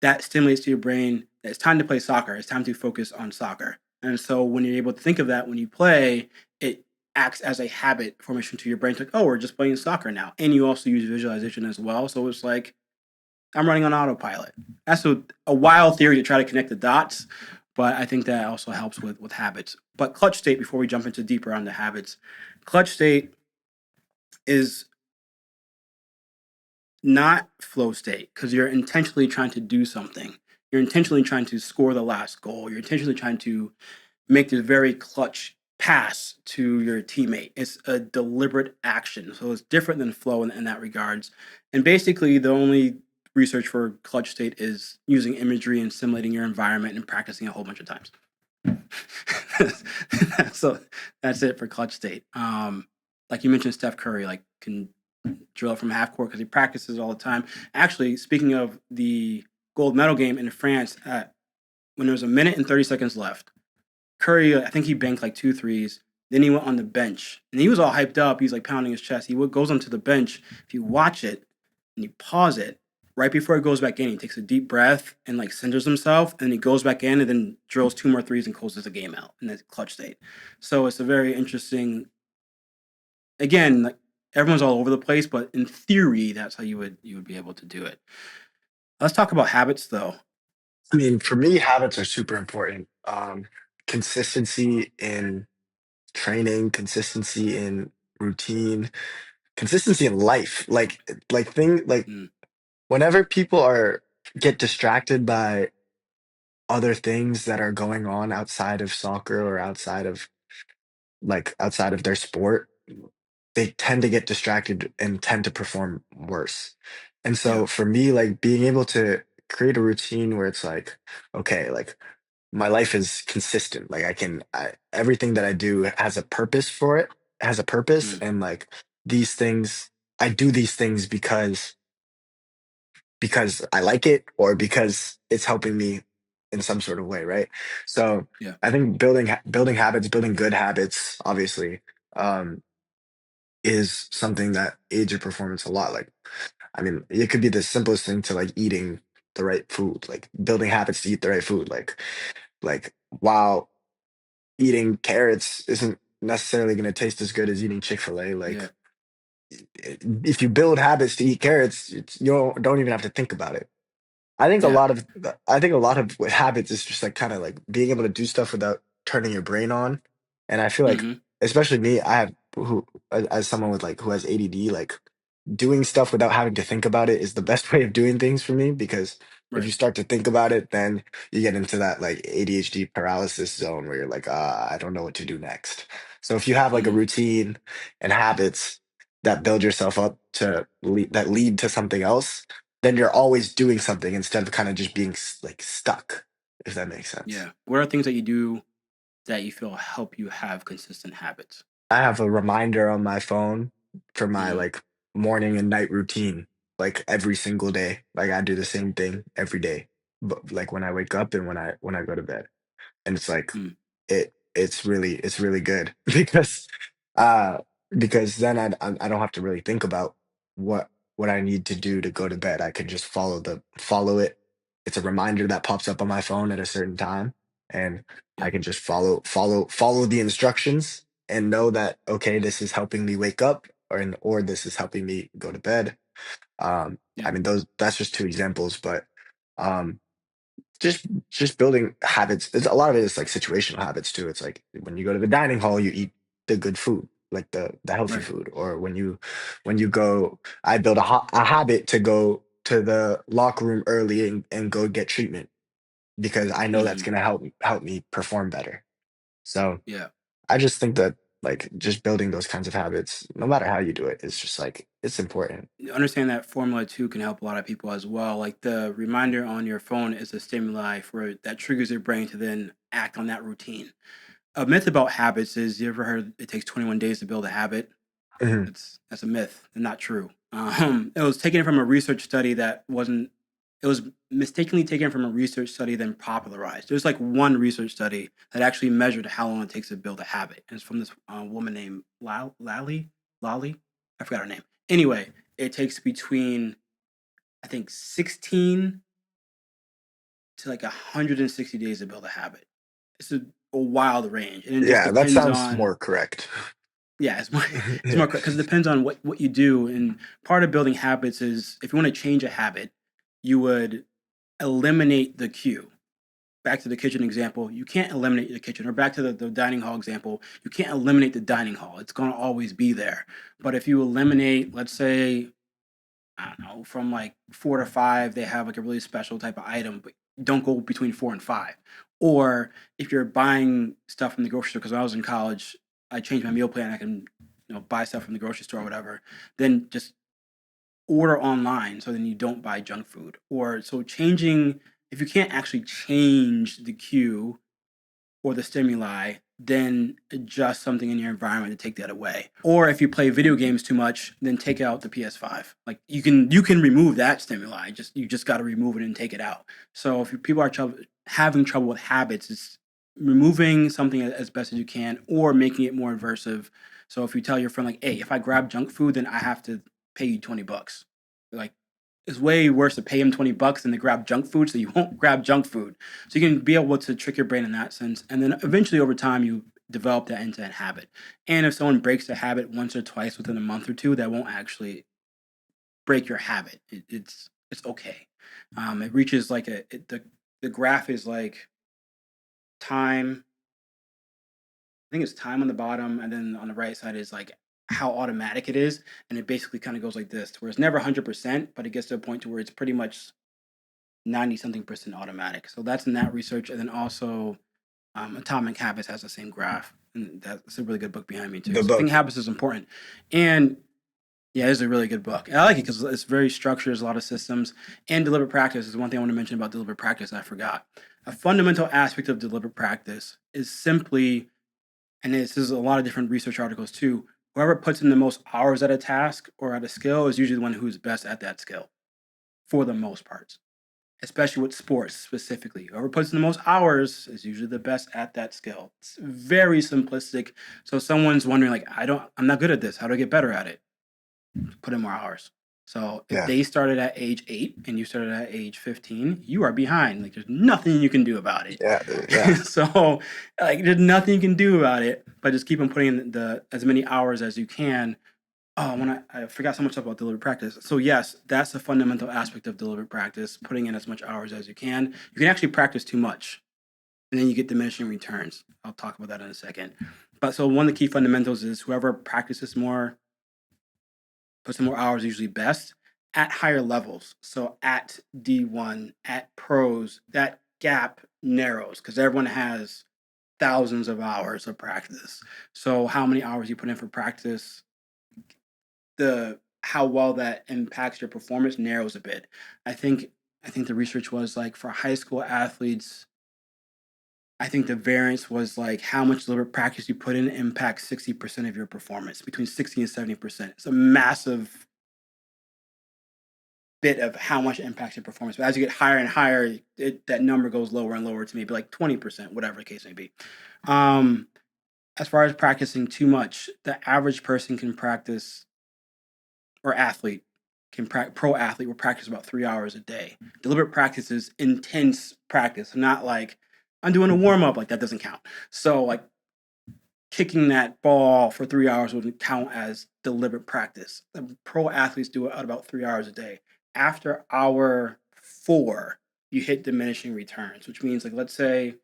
That stimulates to your brain that it's time to play soccer. It's time to focus on soccer. And so when you're able to think of that when you play, it acts as a habit formation to your brain. It's like, oh, we're just playing soccer now. And you also use visualization as well. So it's like, I'm running on autopilot. That's a wild theory to try to connect the dots, but I think that also helps with habits. But clutch state, before we jump into deeper on the habits, clutch state is not flow state because you're intentionally trying to do something. You're intentionally trying to score the last goal. You're intentionally trying to make this very clutch pass to your teammate. It's a deliberate action. So it's different than flow in that regards. And basically the only research for clutch state is using imagery and simulating your environment and practicing a whole bunch of times. So that's it for clutch state. Like you mentioned, Steph Curry, like can drill it from half court because he practices all the time. Actually, speaking of the gold medal game in France, when there was a minute and 30 seconds left, Curry, I think he banked like two threes. Then he went on the bench, and he was all hyped up. He's like pounding his chest. He goes onto the bench. If you watch it and you pause it, right before he goes back in, he takes a deep breath and like centers himself, and he goes back in and then drills two more threes and closes the game out in that clutch state. So it's a very interesting. Again, like everyone's all over the place, but in theory, that's how you would be able to do it. Let's talk about habits, though. I mean, for me, habits are super important. Consistency in training, consistency in routine, consistency in life. Like Mm, whenever people are get distracted by other things that are going on outside of soccer or outside of their sport, they tend to get distracted and tend to perform worse. And yeah. so for me, like being able to create a routine where it's like, okay, like my life is consistent. Like everything that I do has a purpose for it, has a purpose. Mm, And like these things, I do these things because I like it or because it's helping me in some sort of way, right? So yeah. I think building habits, building good habits, obviously, um, is something that aids your performance a lot. Like, I mean, it could be the simplest thing to like eating the right food, like building habits to eat the right food. Like wow, eating carrots isn't necessarily going to taste as good as eating Chick-fil-A. Yeah. Like, if you build habits to eat carrots, you don't even have to think about it. Yeah. I think a lot of what habits is just like kind of like being able to do stuff without turning your brain on. And I feel like, Hmm. especially me, I have who as someone with like who has ADD, like doing stuff without having to think about it is the best way of doing things for me because if you Right. start to think about it, then you get into that like ADHD paralysis zone where you're like, I don't know what to do next. So if you have like a Hmm. routine and habits that build yourself up that lead to something else, then you're always doing something instead of kind of just being like stuck, if that makes sense. Yeah. What are things that you do that you feel help you have consistent habits? I have a reminder on my phone for my Hmm. like morning and night routine, like every single day. Like I do the same thing every day, but like when I wake up and when I go to bed. And it's like Mm, it's really good uh because then I don't have to really think about what what I need to do to go to bed. I can just follow it. It's a reminder that pops up on my phone at a certain time, and I yeah. can just follow the instructions and know that okay, this is helping me wake up or this is helping me go to bed. Yeah. I mean those that's just two examples, but um just building habits. A lot of it is like situational habits too. It's like when you go to the dining hall, you eat the good food, like the healthy Right. food. Or when you go, I build a habit to go to the locker room early and go get treatment because I know that's Hmm. gonna help me perform better. So Yeah. I just think that like just building those kinds of habits, no matter how you do it, it's just like it's important. Understand that formula too can help a lot of people as well. Like the reminder on your phone is a stimuli for that triggers your brain to then act on that routine. A myth about habits is you ever heard it takes 21 days to build a habit? Mhm. That's a myth and not true. It was taken from a research study that wasn't. It was mistakenly taken from a research study then popularized. There's like one research study that actually measured how long it takes to build a habit, and it's from this woman named Lally. I forgot her name. Anyway, it takes between I think 16 to like 160 days to build a habit. It's a wild range, and it just Yeah, that depends sounds on more correct. Yeah, it's Yeah. more because it depends on what you do. And part of building habits is if you want to change a habit, you would eliminate the cue. Back to the kitchen example, you can't eliminate the kitchen, or back to the dining hall example, you can't eliminate the dining hall. It's going to always be there. But if you eliminate, let's say, I don't know, from like 4 to 5, they have like a really special type of item, but don't go between 4 and 5. Or if you're buying stuff from the grocery store, because when I was in college, I changed my meal plan. I can, buy stuff from the grocery store or whatever. Then just order online so then you don't buy junk food. Or so changing, if you can't actually change the cue or the stimuli, then adjust something in your environment to take that away. Or if you play video games too much, then take out the PS5. Like you can remove that stimuli. You just got to remove it and take it out. So if people are having trouble with habits, it's removing something as best as you can, or making it more aversive. So if you tell your friend like, "Hey, if I grab junk food, then I have to pay you $20." Like it's way worse to pay him $20 than to grab junk food, so you won't grab junk food. So you can be able to trick your brain in that sense, and then eventually over time you develop that into a habit. And if someone breaks the habit once or twice within a month or two, that won't actually break your habit. It's okay. It reaches like the graph is like time. I think it's time on the bottom, and then on the right side is like how automatic it is, and it basically kind of goes like this, where it's never 100%, but it gets to a point to where it's pretty much 90 something percent automatic. So that's in that research. And then also Atomic Habits has the same graph. And that's a really good book behind me too. The So I think book. habits is important. And yeah, it's a really good book. And I like it because it's very structured, there's a lot of systems. And deliberate practice is one thing I want to mention about deliberate practice I forgot. A fundamental aspect of deliberate practice is simply, and this is a lot of different research articles too, whoever puts in the most hours at a task or at a skill is usually the one who's best at that skill for the most part, especially with sports specifically. Whoever puts in the most hours is usually the best at that skill. It's very simplistic. So if someone's wondering, like, I'm not good at this. How do I get better at it? Put in more hours. So if Yeah. they started at age 8 and you started at age 15, you are behind. Like there's nothing you can do about it. Yeah. Yeah. So like there's nothing you can do about it, but just keep on putting in the as many hours as you can. Oh, when I forgot so much about deliberate practice. So yes, that's a fundamental aspect of deliberate practice, putting in as much hours as you can. You can actually practice too much, and then you get diminishing returns. I'll talk about that in a second. But so one of the key fundamentals is whoever practices more, puts in more hours usually best at higher levels. So at D1, at pros, that gap narrows because everyone has thousands of hours of practice. So how many hours you put in for practice, the how well that impacts your performance narrows a bit. I think I think the research was like for high school athletes, I think the variance was like how much deliberate practice you put in impacts 60% of your performance, between 60 and 70%. It's a massive bit of how much it impacts your performance. But as you get higher and higher, that number goes lower and lower to maybe like 20%, whatever the case may be. Um, as far as practicing too much, the average person can practice or athlete pro athlete will practice about 3 hours a day. Deliberate practice is intense practice, not like I'm doing a warm up. Like that doesn't count. So like kicking that ball for 3 hours wouldn't count as deliberate practice. The pro athletes do it at about 3 hours a day. After hour 4, you hit diminishing returns, which means like let's say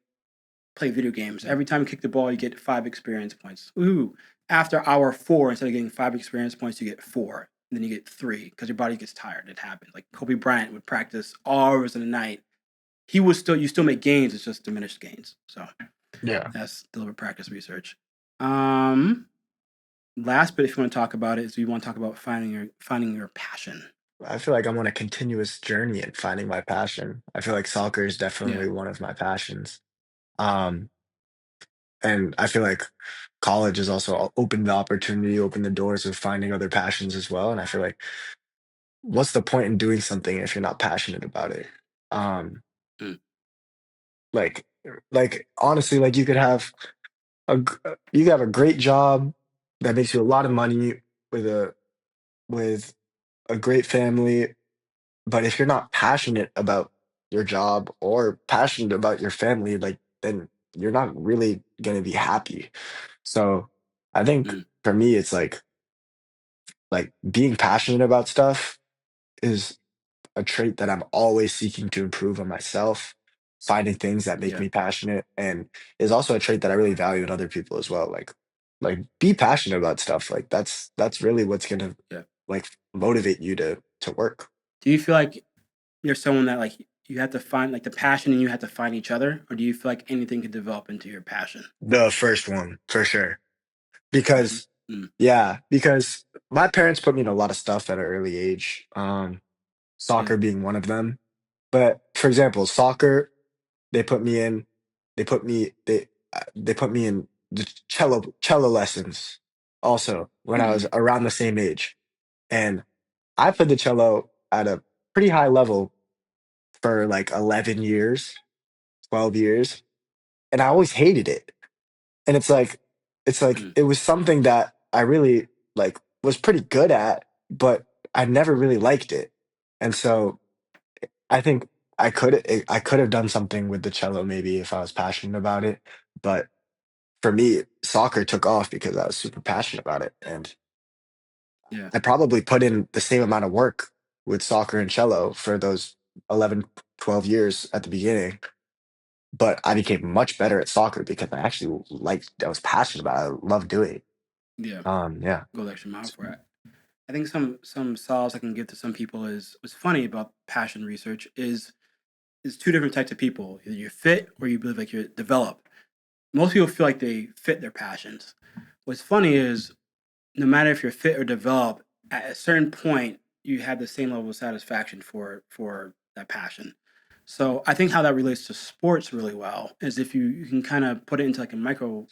play video games. Every time you kick the ball, you get 5 experience points. Ooh. After hour 4, instead of getting 5 experience points, you get 4. And then you get 3 because your body gets tired. It happens. Like Kobe Bryant would practice hours in the night. You still make gains. It's just diminished gains. So Yeah. that's deliberate practice research. Um, last bit, if you want to talk about it, is you want to talk about finding your passion. I feel like I'm on a continuous journey in finding my passion. I feel like soccer is Yeah. definitely one of my passions. Um, and I feel like college has also opened the opportunity, opened the doors of finding other passions as well. And I feel like, what's the point in doing something if you're not passionate about it? Um, Mm. like, like honestly, like you could have a great job that makes you a lot of money with with a great family, but if you're not passionate about your job or passionate about your family, like then you're not really going to be happy. So I think Mm, for me, it's like being passionate about stuff is a trait that I'm always seeking to improve on myself, finding things that make yeah, me passionate, and is also a trait that I really value in other people as well. Like be passionate about stuff. Like that's really what's gonna yeah. like motivate you to work. Do you feel like you're someone that like you have to find like the passion and you have to find each other, or do you feel like anything could develop into your passion? The first one for sure. Passion. Because Mm, yeah, because my parents put me in a lot of stuff at an early age. yeah. Soccer being one of them. But for example, soccer, they put me in, they put me in the cello lessons also when I was Mm, around the same age. And I played the cello at a pretty high level for like 11 years, 12 years, and I always hated it. And it's like mm, it was something that I really like was pretty good at, but I never really liked it. And so I think I could have done something with the cello maybe if I was passionate about it, but for me, soccer took off because I was super passionate about it, and yeah. I probably put in the same amount of work with soccer and cello for those 11, 12 years at the beginning, but I became much better at soccer because I was passionate about it. I loved doing it. Yeah. Yeah. Go the extra mile for it. I think some solace I can give to some people is what's funny about passion research is two different types of people. Either you're fit or you believe like you're developed. Most people feel like they fit their passions. What's funny is no matter if you're fit or developed, at a certain point you have the same level of satisfaction for that passion. So I think how that relates to sports really well is if you can kind of put it into like a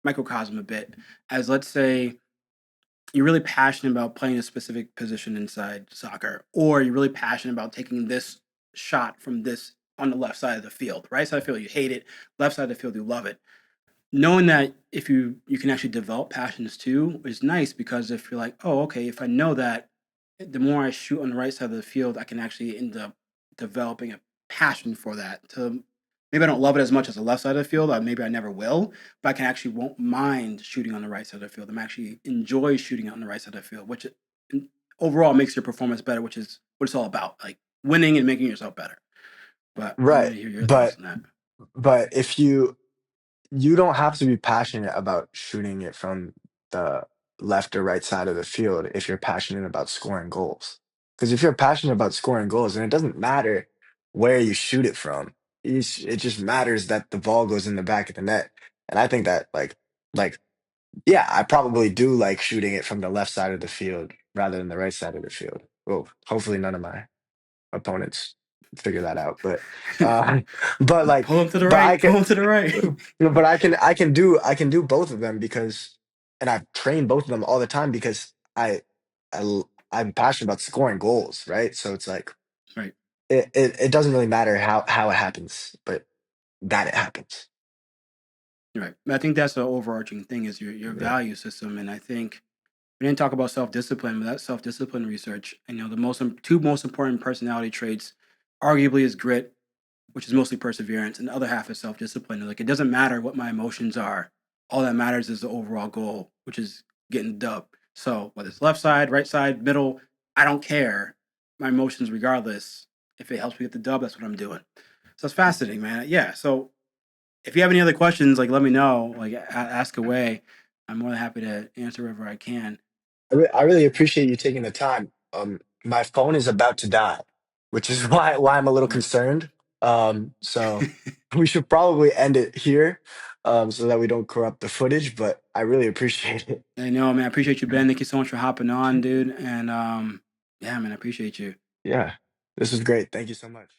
microcosm a bit, as let's say you're really passionate about playing a specific position inside soccer, or you're really passionate about taking this shot from this on the left side of the field. Right side of the field, you hate it. Left side of the field, you love it. Knowing that if you can actually develop passions too is nice because if you're like, oh, okay, if I know that the more I shoot on the right side of the field, I can actually end up developing a passion for that. To maybe I don't love it as much as the left side of the field, or maybe I never will, but I can actually won't mind shooting on the right side of the field. I'm actually enjoy shooting on the right side of the field, which overall makes your performance better, which is what it's all about, like winning and making yourself better. But I want Right. to hear your thoughts But on that. if you don't have to be passionate about shooting it from the left or right side of the field if you're passionate about scoring goals. Because if you're passionate about scoring goals, then it doesn't matter where you shoot it from. It just matters that the ball goes in the back of the net. And I think that like yeah, I probably do like shooting it from the left side of the field rather than the right side of the field. Well, hopefully none of my opponents figure that out. Uh, but like, Pull him to the but I right. can, Pull him to the right. but I can do both of them because, and I've trained both of them all the time because I'm passionate about scoring goals, right? So it's like Right. it doesn't really matter how it happens, but that it happens. Right. I think that's the overarching thing is your Yeah. value system. And I think we didn't talk about self discipline, but that self discipline research, the two most important personality traits, arguably, is grit, which is mostly perseverance, and the other half is self discipline. Like it doesn't matter what my emotions are. All that matters is the overall goal, which is getting the dub. So whether it's left side, right side, middle, I don't care. My emotions, regardless. If it helps me get the dub, that's what I'm doing. So it's fascinating, man. Yeah. So if you have any other questions, like let me know. Like ask away. I'm more than happy to answer wherever I can. I really appreciate you taking the time. My phone is about to die, which is why I'm a little Right. concerned. So we should probably end it here, so that we don't corrupt the footage. But I really appreciate it. I know, man. I appreciate you, Ben. Thank you so much for hopping on, dude. And yeah, man, I appreciate you. Yeah, this was great. Thank you so much.